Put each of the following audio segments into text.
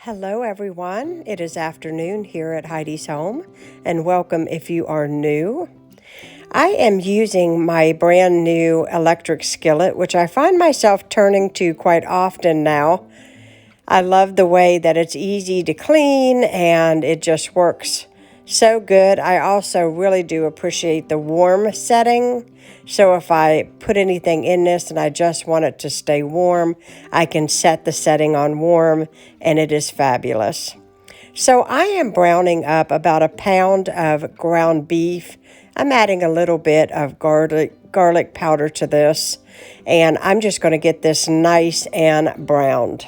Hello everyone, it is afternoon here at Heidi's home, and welcome if you are new. I am using my brand new electric skillet, which I find myself turning to quite often now. I love the way that it's easy to clean and it just works so good. I also really do appreciate the warm setting. So if I put anything in this and I just want it to stay warm, I can set the setting on warm and it is fabulous. So I am browning up about a pound of ground beef. I'm adding a little bit of garlic powder to this, and I'm just going to get this nice and browned.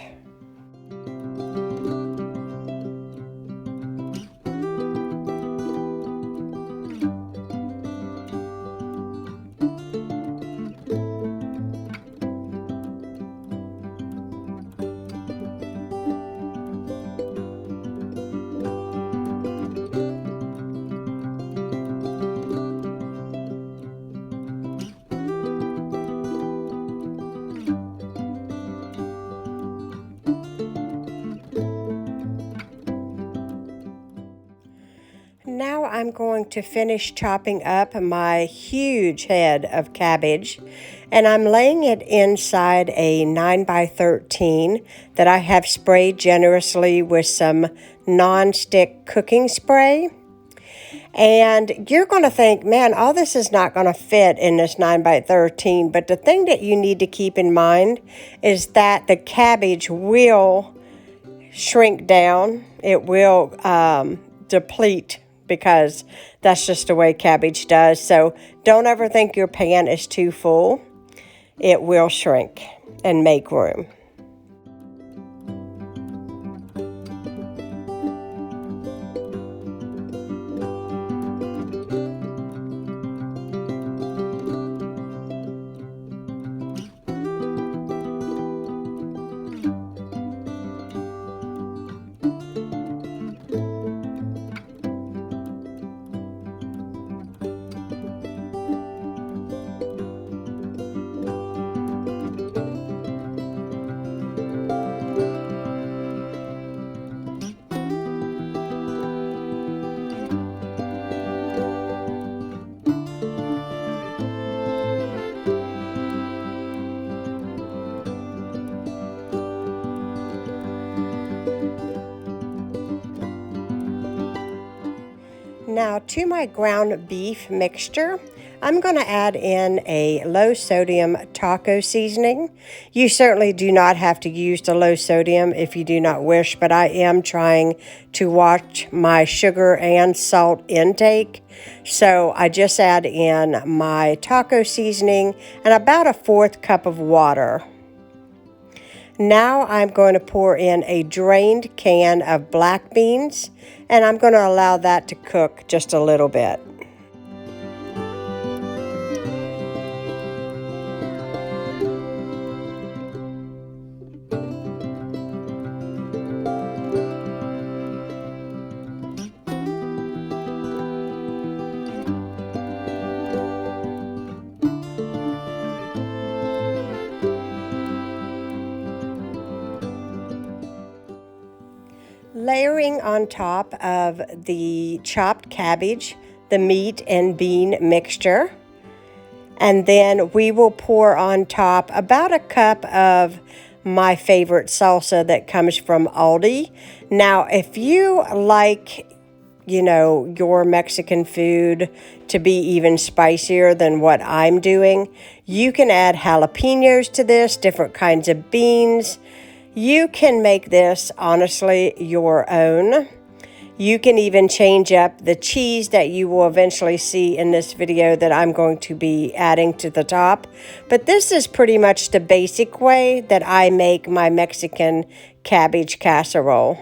Now I'm going to finish chopping up my huge head of cabbage, and I'm laying it inside a 9x13 that I have sprayed generously with some non-stick cooking spray. And you're going to think, man, all this is not going to fit in this 9x13, but the thing that you need to keep in mind is that the cabbage will shrink down. It will deplete, because that's just the way cabbage does. So don't ever think your pan is too full. It will shrink and make room. Now to my ground beef mixture, I'm going to add in a low sodium taco seasoning. You certainly do not have to use the low sodium if you do not wish, but I am trying to watch my sugar and salt intake. So I just add in my taco seasoning and about a 1/4 cup of water. Now I'm going to pour in a drained can of black beans, and I'm going to allow that to cook just a little bit. Layering on top of the chopped cabbage, the meat and bean mixture, and then we will pour on top about a cup of my favorite salsa that comes from Aldi. Now, if you like, your Mexican food to be even spicier than what I'm doing, you can add jalapenos to this, different kinds of beans. You can make this, honestly, your own. You can even change up the cheese that you will eventually see in this video that I'm going to be adding to the top. But this is pretty much the basic way that I make my Mexican cabbage casserole.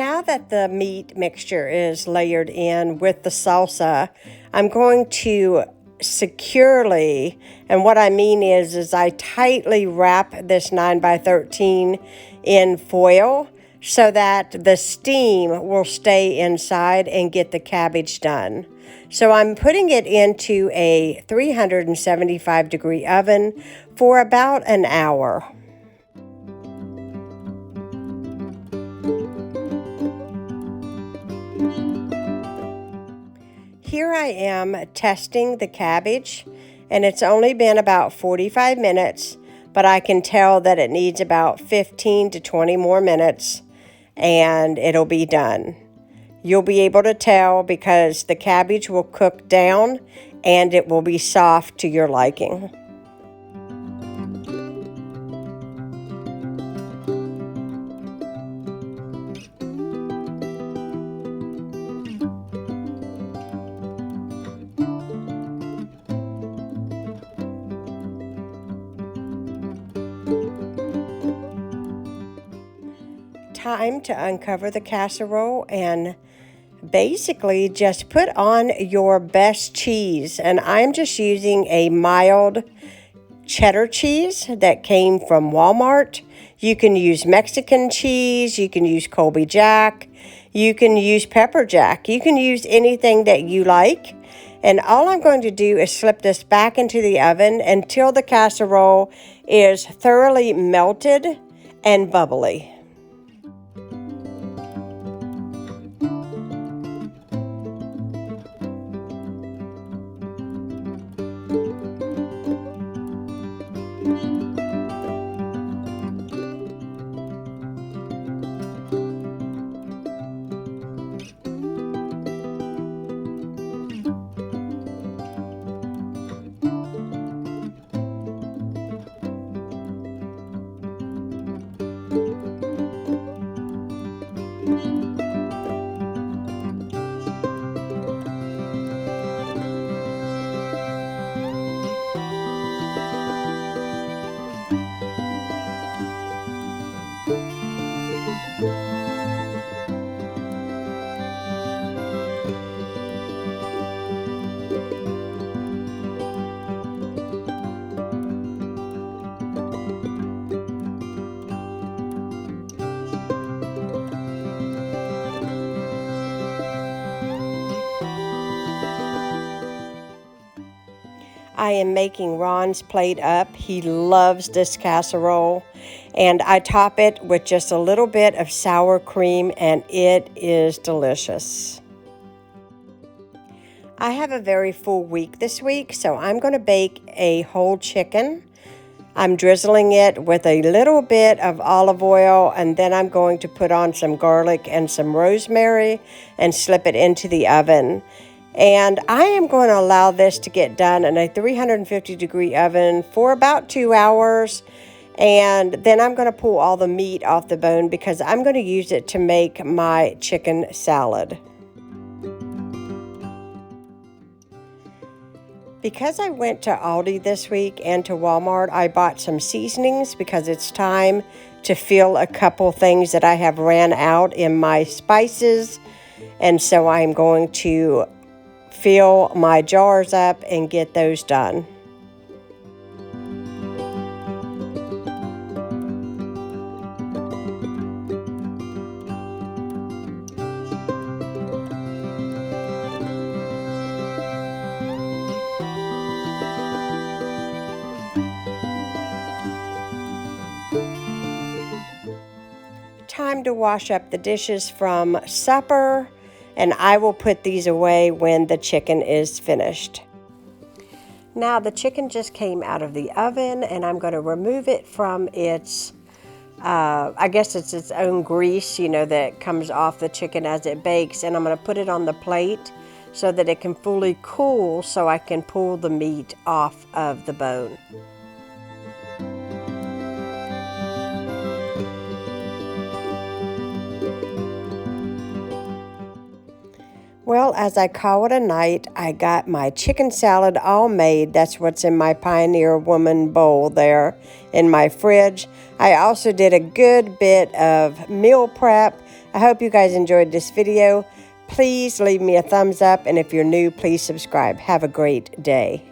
now that the meat mixture is layered in with the salsa, I'm going to securely, and what I mean is I tightly wrap this 9x13 in foil so that the steam will stay inside and get the cabbage done. So I'm putting it into a 375-degree oven for about an hour. Here I am testing the cabbage, and it's only been about 45 minutes, but I can tell that it needs about 15 to 20 more minutes, and it'll be done. You'll be able to tell because the cabbage will cook down and it will be soft to your liking. Time to uncover the casserole and basically just put on your best cheese. And I'm just using a mild cheddar cheese that came from Walmart. You can use Mexican cheese, you can use Colby Jack, you can use pepper jack, you can use anything that you like. And all I'm going to do is slip this back into the oven until the casserole is thoroughly melted and bubbly. I am making Ron's plate up. He loves this casserole. And I top it with just a little bit of sour cream, and it is delicious. I have a very full week this week, so I'm going to bake a whole chicken. I'm drizzling it with a little bit of olive oil, and then I'm going to put on some garlic and some rosemary and slip it into the oven. And I am going to allow this to get done in a 350-degree oven for about 2 hours. And then I'm going to pull all the meat off the bone because I'm going to use it to make my chicken salad. Because I went to Aldi this week and to Walmart, I bought some seasonings because it's time to fill a couple things that I have ran out in my spices. And so I'm going to fill my jars up and get those done. Time to wash up the dishes from supper, and I will put these away when the chicken is finished. Now the chicken just came out of the oven, and I'm going to remove it from its, I guess it's its own grease, that comes off the chicken as it bakes, and I'm going to put it on the plate so that it can fully cool so I can pull the meat off of the bone. Well, as I call it a night, I got my chicken salad all made. That's what's in my Pioneer Woman bowl there in my fridge. I also did a good bit of meal prep. I hope you guys enjoyed this video. Please leave me a thumbs up, and if you're new, please subscribe. Have a great day.